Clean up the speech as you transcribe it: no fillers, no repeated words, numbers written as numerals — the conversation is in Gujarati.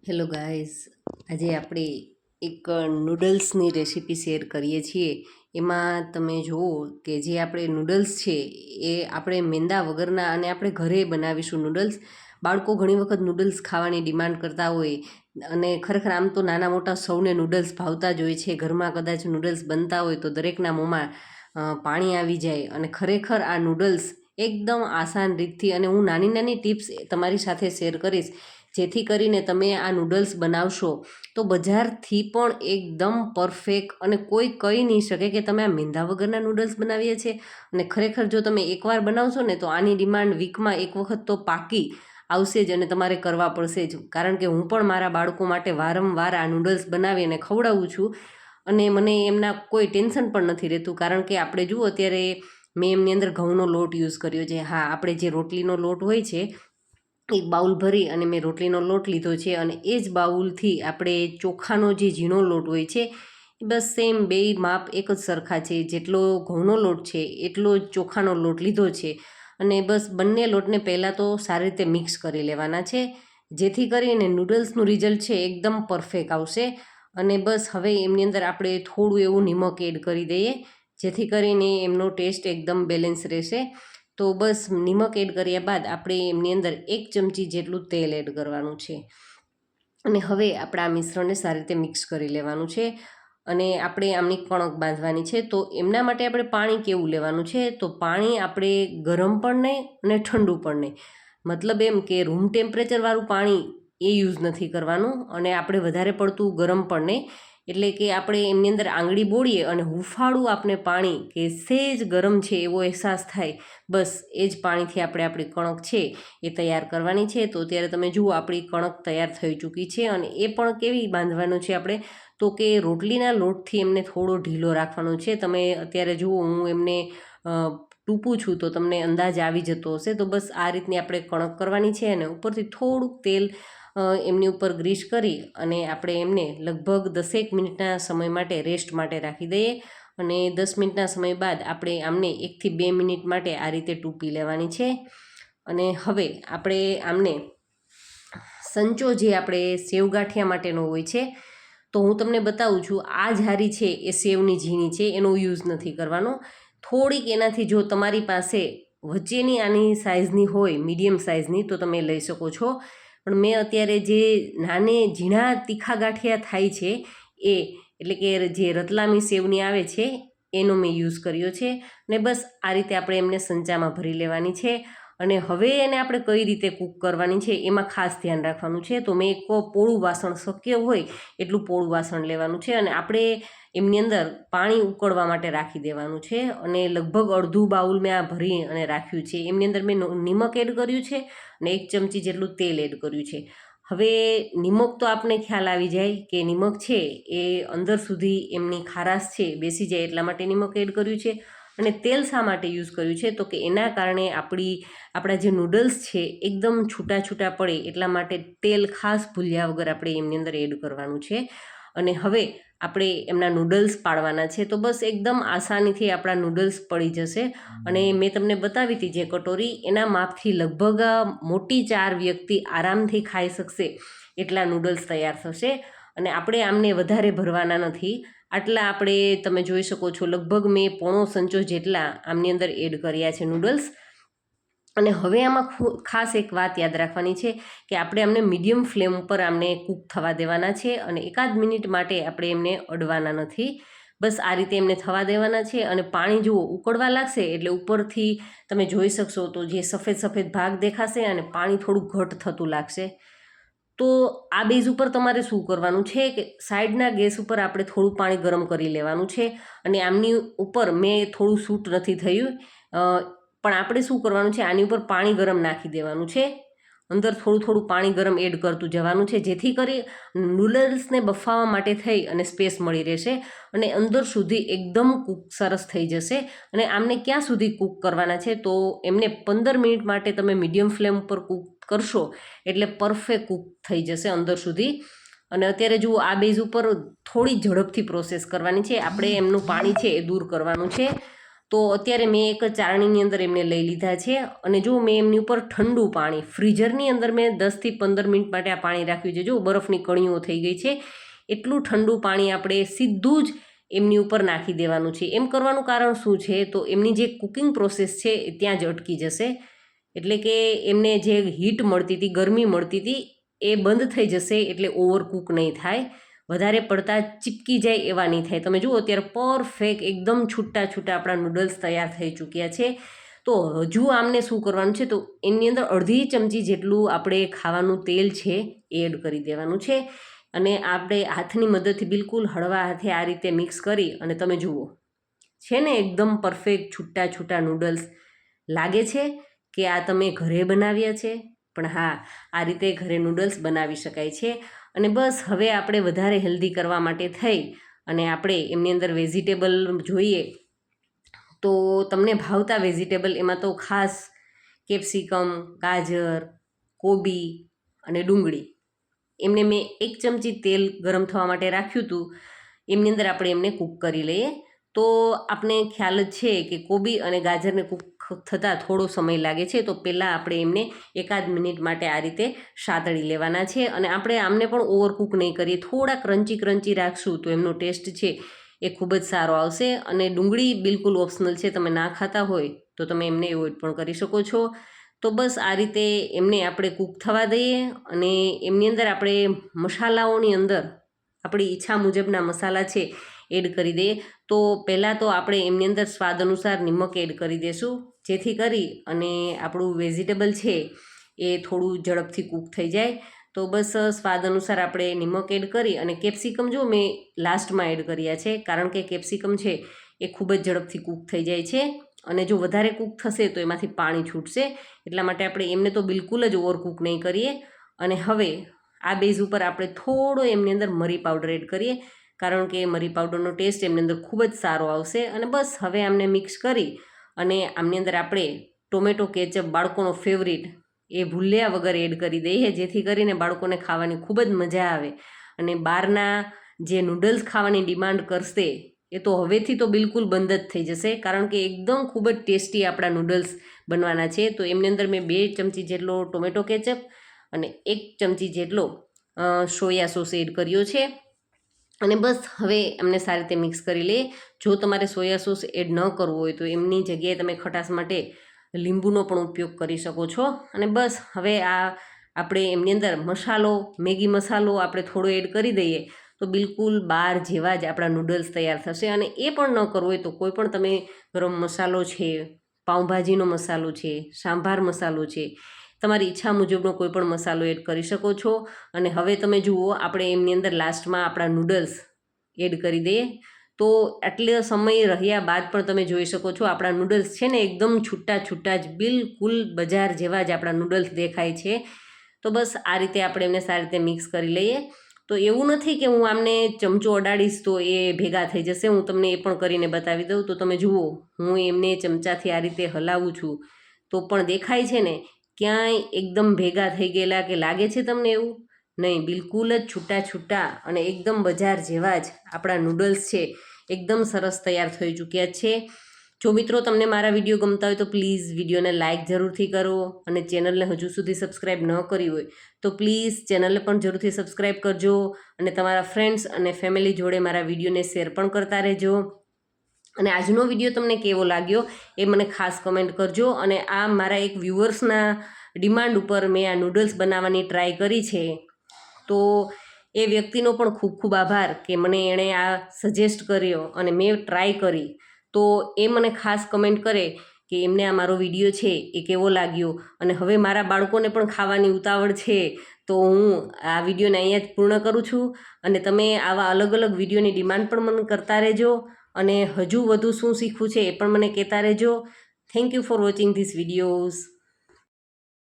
હેલો ગાઈઝ, આજે આપણે એક નૂડલ્સની રેસીપી શેર કરીએ છીએ. એમાં તમે જુઓ કે જે આપણે નૂડલ્સ છે એ આપણે મેંદા વગરના અને આપણે ઘરે બનાવીશું નૂડલ્સ. બાળકો ઘણી વખત નૂડલ્સ ખાવાની ડિમાન્ડ કરતા હોય અને ખરેખર આમ તો નાના મોટા સૌને નૂડલ્સ ભાવતા જ હોય છે. ઘરમાં કદાચ નૂડલ્સ બનતા હોય તો દરેકના મોંમાં પાણી આવી જાય. અને ખરેખર આ નૂડલ્સ એકદમ આસાન રીતથી, અને હું નાની નાની ટિપ્સ તમારી સાથે શેર કરીશ જેથી કરીને તમે આ નૂડલ્સ બનાવશો તો બજારથી પણ એકદમ પરફેક્ટ, અને કોઈ કહી નહીં શકે કે તમે આ મેંદા વગરના નૂડલ્સ બનાવીએ છે. અને ખરેખર જો તમે એકવાર બનાવશો ને તો આની ડિમાન્ડ વીકમાં એક વખત તો પાકી આવશે જ, અને તમારે કરવા પડશે જ. કારણ કે હું પણ મારા બાળકો માટે વારંવાર આ નૂડલ્સ બનાવી અને ખવડાવું છું, અને મને એમના કોઈ ટેન્શન પણ નથી રહેતું. કારણ કે આપણે જુઓ અત્યારે મેં એમની અંદર ઘઉંનો લોટ યુઝ કર્યો છે. હા, આપણે જે રોટલીનો લોટ હોય છે એક બાઉલ ભરી અને મેં રોટલીનો લોટ લીધો છે, અને એ જ બાઉલથી આપણે ચોખાનો જે ઝીણો લોટ હોય છે બસ સેમ બે માપ એક જ સરખા છે. જેટલો ઘઉંનો લોટ છે એટલો જ ચોખાનો લોટ લીધો છે, અને બસ બંને લોટને પહેલાં તો સારી રીતે મિક્સ કરી લેવાના છે જેથી કરીને નૂડલ્સનું રિઝલ્ટ છે એકદમ પરફેક્ટ આવશે. અને બસ હવે એમની અંદર આપણે થોડું એવું નિમક એડ કરી દઈએ જેથી કરીને એમનો ટેસ્ટ એકદમ બેલેન્સ રહેશે. તો બસ નિમક એડ કર્યા બાદ આપણે એમની અંદર 1 ચમચી જેટલું તેલ એડ કરવાનું છે, અને હવે આપણે આ મિશ્રણને સારી રીતે મિક્સ કરી લેવાનું છે. અને આપણે આમની કણક બાંધવાની છે. તો એમના માટે આપણે પાણી કેવું લેવાનું છે, તો પાણી આપણે ગરમ પણ નહીં અને ઠંડુ પણ નહીં, મતલબ એમ કે રૂમ ટેમ્પરેચરવાળું પાણી એ યુઝ નથી કરવાનું, અને આપણે વધારે પડતું ગરમ પણ નહીં. એટલે કે આપણે એમની અંદર આંગળી બોળીએ અને હુંફાળું આપણે પાણી કે સહેજ ગરમ છે એવો અહેસાસ થાય, બસ એ જ પાણીથી આપણે આપણી કણક છે એ તૈયાર કરવાની છે. તો ત્યારે તમે જુઓ આપણી કણક તૈયાર થઈ ચૂકી છે, અને એ પણ કેવી બાંધવાનું છે આપણે, તો કે રોટલીના લોટથી એમને થોડો ઢીલો રાખવાનો છે. તમે અત્યારે જુઓ હું એમને ટૂંપું છું તો તમને અંદાજ આવી જતો હશે. તો બસ આ રીતની આપણે કણક કરવાની છે, અને ઉપરથી થોડુંક તેલ એમની ઉપર ગ્રીસ કરી અને આપણે એમને લગભગ 10 મિનિટના સમય માટે રેસ્ટ માટે રાખી દઈએ. અને 10 મિનિટના સમય બાદ આપણે આમને 1 થી 2 મિનિટ માટે આ રીતે ટૂંપી લેવાની છે. અને હવે આપણે આમને સંચો જે આપણે સેવ ગાંઠિયા માટેનો હોય છે, તો હું તમને બતાવું છું. આ જારી છે એ સેવની ઝીણી છે, એનો યુઝ નથી કરવાનો. થોડીક એનાથી જો તમારી પાસે વચ્ચેની આની સાઇઝની હોય, મીડિયમ સાઇઝની, તો તમે લઈ શકો છો. પણ મેં અત્યારે જે નાને ઝીણા તીખા ગાંઠિયા થાય છે એ, એટલે કે જે રતલામી સેવની આવે છે એનો મેં યુઝ કર્યો છે. ને બસ આ રીતે આપણે એમને સંચામાં ભરી લેવાની છે. અને હવે એને આપણે કઈ રીતે કૂક કરવાની છે એમાં ખાસ ધ્યાન રાખવાનું છે. તો મેં એક પોળું વાસણ, શક્ય હોય એટલું પોળું વાસણ લેવાનું છે, અને આપણે એમની અંદર પાણી ઉકળવા માટે રાખી દેવાનું છે. અને લગભગ અડધું બાઉલ મેં આ ભરી અને રાખ્યું છે. એમની અંદર મેં નિમક એડ કર્યું છે અને 1 ચમચી જેટલું તેલ એડ કર્યું છે. હવે નિમક તો આપણે ખ્યાલ આવી જાય કે નિમક છે એ અંદર સુધી એમની ખારાશ છે બેસી જાય, એટલા માટે નિમક એડ કર્યું છે. અને તેલ શા માટે યુઝ કર્યું છે, તો કે એના કારણે આપણા જે નૂડલ્સ છે એકદમ છૂટા છૂટા પડે, એટલા માટે તેલ ખાસ ભૂલ્યા વગર આપણે એમની અંદર એડ કરવાનું છે. અને હવે આપણે એમના નૂડલ્સ પાડવાના છે. તો બસ એકદમ આસાનીથી આપણા નૂડલ્સ પડી જશે. અને મેં તમને બતાવી હતી જે કટોરી, એના માપથી લગભગ મોટી 4 વ્યક્તિ આરામથી ખાઈ શકશે એટલા નૂડલ્સ તૈયાર થશે. અને આપણે આમને વધારે ભરવાના નથી. આટલા આપણે તમે જોઈ શકો છો, લગભગ મેં પોણો સંચો જેટલા આમની અંદર એડ કર્યા છે નૂડલ્સ. અને હવે આમાં ખાસ એક વાત યાદ રાખવાની છે કે આપણે આમને મીડિયમ ફ્લેમ ઉપર આમને કૂક થવા દેવાના છે, અને 1 મિનિટ માટે આપણે એમને અડવાના નથી. બસ આ રીતે એમને થવા દેવાના છે. અને પાણી જુઓ ઉકળવા લાગશે એટલે ઉપરથી તમે જોઈ શકશો તો જે સફેદ સફેદ ભાગ દેખાશે, અને પાણી થોડું ઘટ થતું લાગશે. તો આ બેઝ ઉપર તમારે શું કરવાનું છે કે સાઈડના ગેસ ઉપર આપણે થોડું પાણી ગરમ કરી લેવાનું છે. અને આમની ઉપર મેં થોડું સૂટ નથી થયું, પણ આપણે શું કરવાનું છે, આની ઉપર પાણી ગરમ નાખી દેવાનું છે. અંદર થોડું થોડું પાણી ગરમ એડ કરતું જવાનું છે, જેથી કરી નૂડલ્સને બફાવા માટે થઈ અને સ્પેસ મળી રહેશે, અને અંદર સુધી એકદમ કૂક સરસ થઈ જશે. અને આમને ક્યાં સુધી કૂક કરવાના છે, તો એમને 15 મિનિટ માટે તમે મીડિયમ ફ્લેમ ઉપર કૂક કરશો એટલે પરફેક્ટ કૂક થઈ જશે અંદર સુધી. અને અત્યારે જુઓ આ બેઝ ઉપર થોડી ઝડપથી પ્રોસેસ કરવાની છે, આપણે એમનું પાણી છે એ દૂર કરવાનું છે. તો અત્યારે મેં એક ચાળણીની અંદર એમને લઈ લીધા છે અને જો મેં એમની ઉપર ઠંડુ પાણી ફ્રીઝરની અંદર મેં 10થી 15 મિનિટ માટે આ પાણી રાખ્યું છે. જો બરફની કણીઓ થઈ ગઈ છે. એટલું ઠંડુ પાણી આપણે સીધું જ એમની ઉપર નાખી દેવાનું છે. એમ કરવાનું કારણ શું છે, તો એમની જે કુકિંગ પ્રોસેસ છે એ ત્યાં જ અટકી જશે. એટલે કે એમને જે હીટ મળતી હતી, ગરમી મળતી હતી, એ બંધ થઈ જશે. એટલે ઓવરકુક નહીં થાય, વધારે પડતા ચીપકી જાય એવા નહીં થાય. તમે જુઓ અત્યારે પરફેક્ટ એકદમ છૂટા છૂટા આપણા નૂડલ્સ તૈયાર થઈ ચૂક્યા છે. તો હજુ આમને શું કરવાનું છે, તો એની અંદર અડધી ચમચી જેટલું આપણે ખાવાનું તેલ છે એડ કરી દેવાનું છે અને આપણે હાથની મદદથી બિલકુલ હળવા હાથે આ રીતે મિક્સ કરી અને તમે જુઓ છે ને એકદમ પરફેક્ટ છૂટા છૂટા નૂડલ્સ લાગે છે કે આ તમે ઘરે બનાવ્યા છે. પણ હા, આ રીતે ઘરે નૂડલ્સ બનાવી શકાય છે. અને બસ હવે આપણે વધારે હેલ્ધી કરવા માટે થઈ અને આપણે એમની અંદર વેજીટેબલ જોઈએ તો તમને ભાવતા વેજીટેબલ એમાં તો ખાસ કેપ્સિકમ, ગાજર, કોબી અને ડુંગળી એમને મેં 1 ચમચી તેલ ગરમ થવા માટે રાખ્યું હતું. એમની અંદર આપણે એમને કૂક કરી લઈએ. તો આપણે ખ્યાલ જ છે કે કોબી અને ગાજરને કૂક થતાં થોડો સમય લાગે છે. તો પહેલાં આપણે એમને 1-8 મિનિટ માટે આ રીતે સાતળી લેવાના છે અને આપણે આમને પણ ઓવરકૂક નહીં કરીએ. થોડા ક્રન્ચી રાખશું તો એમનો ટેસ્ટ છે એ ખૂબ જ સારો આવશે. અને ડુંગળી બિલકુલ ઓપ્શનલ છે, તમે ના ખાતા હોય તો તમે એમને એવોઇડ પણ કરી શકો છો. તો બસ આ રીતે એમને આપણે કૂક થવા દઈએ અને એમની અંદર આપણે મસાલાઓની અંદર આપણી ઈચ્છા મુજબના મસાલા છે એડ કરી દઈએ. તો પહેલાં તો આપણે એમની અંદર સ્વાદ અનુસાર નિમક એડ કરી દઈશું, જેથી કરી અને આપણું વેજીટેબલ છે એ થોડું ઝડપથી કૂક થઈ જાય. તો બસ સ્વાદ અનુસાર આપણે નિમક એડ કરી અને કેપ્સિકમ જો મેં લાસ્ટમાં એડ કર્યા છે, કારણ કે કેપ્સિકમ છે એ ખૂબ જ ઝડપથી કૂક થઈ જાય છે અને જો વધારે કૂક થશે તો એમાંથી પાણી છૂટશે. એટલા માટે આપણે એમને તો બિલકુલ જ ઓવરકૂક નહીં કરીએ. અને હવે આ બેઝ ઉપર આપણે થોડો એમની અંદર મરી પાવડર એડ કરીએ, કારણ કે મરી પાવડરનો ટેસ્ટ એમની અંદર ખૂબ જ સારો આવશે. અને બસ હવે આમને મિક્સ કરી અને આમની અંદર આપણે ટોમેટો કેચઅપ, બાળકોનો ફેવરિટ, એ ભૂલ્યા વગર એડ કરી દઈએ, જેથી કરીને બાળકોને ખાવાની ખૂબ જ મજા આવે. અને બહારના જે નૂડલ્સ ખાવાની ડિમાન્ડ કરશે એ તો હવેથી તો બિલકુલ બંધ જ થઈ જશે, કારણ કે એકદમ ખૂબ જ ટેસ્ટી આપણા નૂડલ્સ બનવાના છે. તો એમની અંદર મેં 2 ચમચી જેટલો ટોમેટો કેચઅપ અને 1 ચમચી જેટલો સોયા સોસ એડ કર્યો છે. અને બસ હવે એમને સારી રીતે મિક્સ કરી લઈએ. જો તમારે સોયા સોસ એડ ન કરવો હોય તો એમની જગ્યાએ તમે ખટાશ માટે લીંબુનો પણ ઉપયોગ કરી શકો છો. અને બસ હવે આ આપણે એમની અંદર મસાલો, મેગી મસાલો આપણે થોડો એડ કરી દઈએ તો બિલકુલ બહાર જેવા જ આપણા નૂડલ્સ તૈયાર થશે. અને એ પણ ન કરવું હોય તો કોઈ પણ તમે ગરમ મસાલો છે, પાઉંભાજીનો મસાલો છે, સાંભાર મસાલો છે, તમારી ઈચ્છા મુજબનો કોઈ પણ મસાલો એડ કરી શકો છો. અને હવે તમે જુઓ આપણે એમની અંદર લાસ્ટમાં આપણા નૂડલ્સ એડ કરી દઈએ. તો આટલો સમય રહ્યા બાદ પણ તમે જોઈ શકો છો આપણા નૂડલ્સ છે ને એકદમ છૂટા છૂટા જ બિલકુલ બજાર જેવા જ આપણા નૂડલ્સ દેખાય છે. તો બસ આ રીતે આપણે એમને સારી રીતે મિક્સ કરી લઈએ. તો એવું નથી કે હું આમને ચમચો અડાડીશ તો એ ભેગા થઈ જશે. હું તમને એ પણ કરીને બતાવી દઉં. તો તમે જુઓ હું એમને ચમચાથી આ રીતે હલાવું છું તો પણ દેખાય છે ને ક્યાંય એકદમ ભેગા થઈ ગયેલા કે લાગે છે તમને એવું? નહીં, બિલકુલ જ છૂટા છૂટા અને એકદમ બજાર જેવા જ આપણા નૂડલ્સ છે એકદમ સરસ તૈયાર થઈ ચૂક્યા છે. જો મિત્રો તમને મારા વિડીયો ગમતા હોય તો પ્લીઝ વિડીયોને લાઇક જરૂરથી કરો અને ચેનલને હજુ સુધી સબસ્ક્રાઈબ ન કરી હોય તો પ્લીઝ ચેનલને પણ જરૂરથી સબસ્ક્રાઈબ કરજો અને તમારા ફ્રેન્ડ્સ અને ફેમિલી જોડે મારા વિડીયોને શેર પણ કરતા રહેજો. અને આજનો વિડીયો તમને કેવો લાગ્યો એ મને ખાસ કમેન્ટ કરજો. અને આ મારા એક વ્યુઅર્સના ડિમાન્ડ ઉપર મેં આ નૂડલ્સ બનાવવાની ટ્રાય કરી છે. તો એ વ્યક્તિનો પણ ખૂબ ખૂબ આભાર કે મને એણે આ સજેસ્ટ કર્યો અને મેં ટ્રાય કરી. તો એ મને ખાસ કમેન્ટ કરે કે એમને આ મારો વિડીયો છે એ કેવો લાગ્યો. અને હવે મારા બાળકોને પણ ખાવાની ઉતાવળ છે તો હું આ વિડીયોને અહીંયા જ પૂર્ણ કરું છું. અને તમે આવા અલગ અલગ વિડીયોની ડિમાન્ડ પણ મને કરતા રહેજો અને હજુ વધુ શું શીખવું છે એ પણ મને કહેતા રહેજો. Thank you for watching this videos.